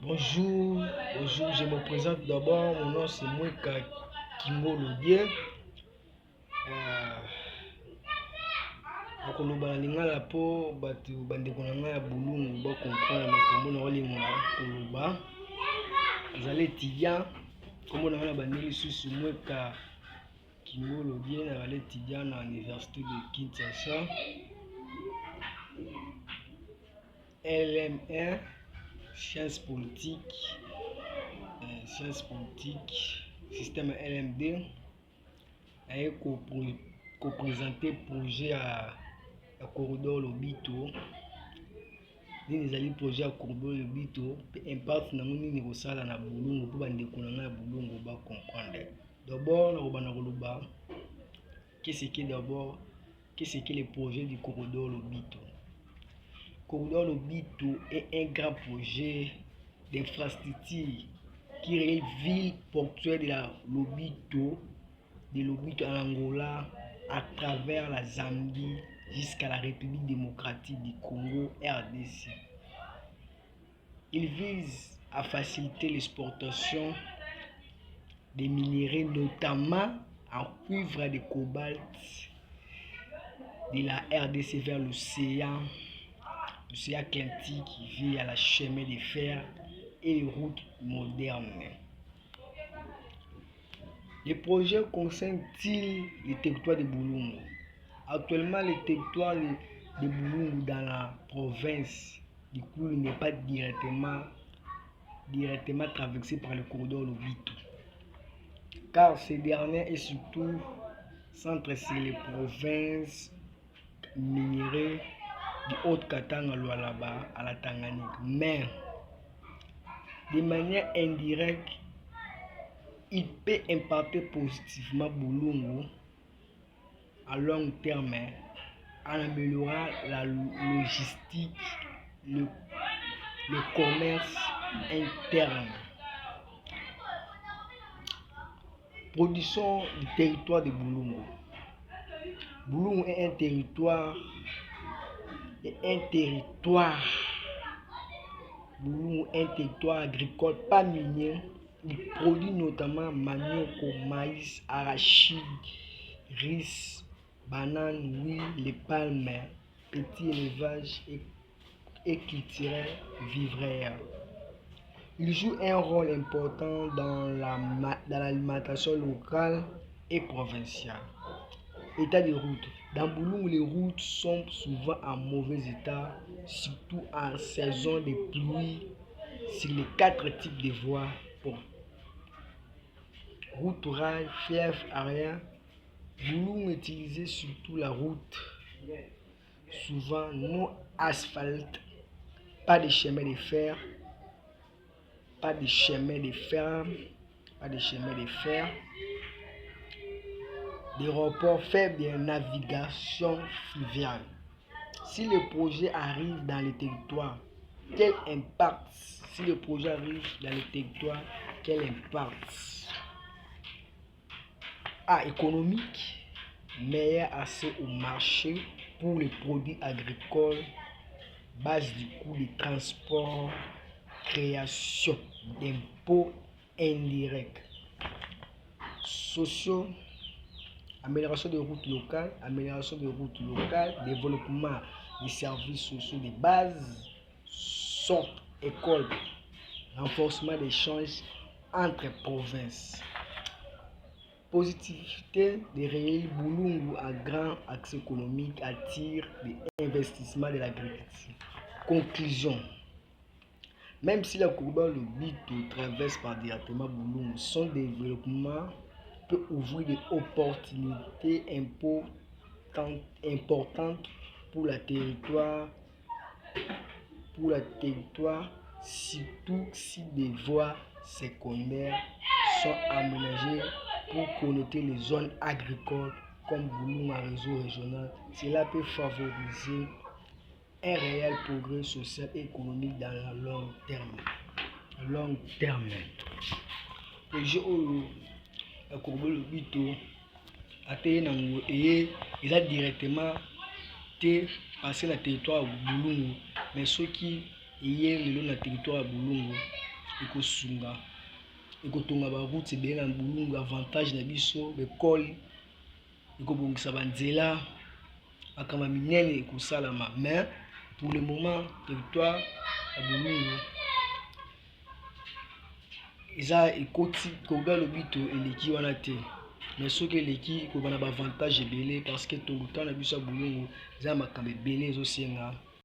Bonjour, je me présente d'abord. Mon nom c'est Mweka Kimbolodie. Nakoloba na lingala po batu bandeko na ngai ya bulungu ba comprendre makambo na olinga koloba. Ezali étudiant, kombo na ngai na bandeli lisusu Mweka Kimbolodie, na bale étudiant na université de Kinshasa. LM1 sciences politiques, système LMD. Et co-présenter projet à corridor Lobito. Les projet à corridor Lobito, impact na nini ko sala na bulungu pour bandeko na bulungu ba comprendre. D'abord na koloba qu'est-ce que le projet du corridor Lobito. Corridor Lobito est un grand projet d'infrastructure qui relie ville portuaire de la Lobito, en Angola, à travers la Zambie jusqu'à la République démocratique du Congo, RDC. Il vise à faciliter l'exportation des minéraux, notamment en cuivre et de cobalt, de la RDC vers l'océan Atlantique via la chemin de fer et les routes modernes. Les projets concernent-ils le territoire de Bulungu? Actuellement, le territoire de Bulungu dans la province du Kulu n'est pas directement traversé par le corridor Lobito, car ce dernier est surtout centré sur les provinces minérales du Haut-Katanga, Lualaba à la Tanganyika. Mais de manière indirecte, il peut impacter positivement Bulungu à long terme en améliorant la logistique, le commerce interne. Production du territoire de Bulungu. Bulungu est un territoire agricole, pas minier. Il produit notamment manioc, maïs, arachide, riz, bananes, huile, les palmes, petit élevage et culturel vivrière. Il joue un rôle important dans l'alimentation locale et provinciale. État des routes. Dans Bulungu, les routes sont souvent en mauvais état, surtout en saison de pluie, sur les 4 types de voies. Route rail, fleuve aérien. Bulungu utilisait surtout la route, souvent non asphalte, pas de chemin de fer, des reports faibles de navigation fluviale. Si le projet arrive dans le territoire, quel impact? Économique, meilleur accès au marché pour les produits agricoles, base du coût de transport, création d'impôts indirects, sociaux, amélioration des routes locales, développement des services sociaux de base, sorte école, renforcement des échanges entre provinces. Positivité des réels, Bulungu à grand accès économique attire des investissements de l'agriculture. Conclusion. Même si la corridor Lobito traverse par directement Bulungu, son développement peut ouvrir des opportunités importantes pour le territoire, surtout si des voies secondaires sont aménagées pour connecter les zones agricoles comme Bulungu à réseau régional. Cela peut favoriser un réel progrès social et économique dans le long terme. Le jeu à Corridor Lobito a été directement passé le territoire à Bulungu, mais ceux qui y sont le territoire à Bulungu ekosunga ekotonga ba route ebele na bulungu. Avantage na biso bekole ekobongisa banzela akama minene ekosalama. Mais pour le moment territoire ya bulungu eza ekoti koga lobito eleki wana te, mais soki eleki ekobana ba avantage ebele parce que toluta na biso ya bulungu eza makambo ebele ezosenga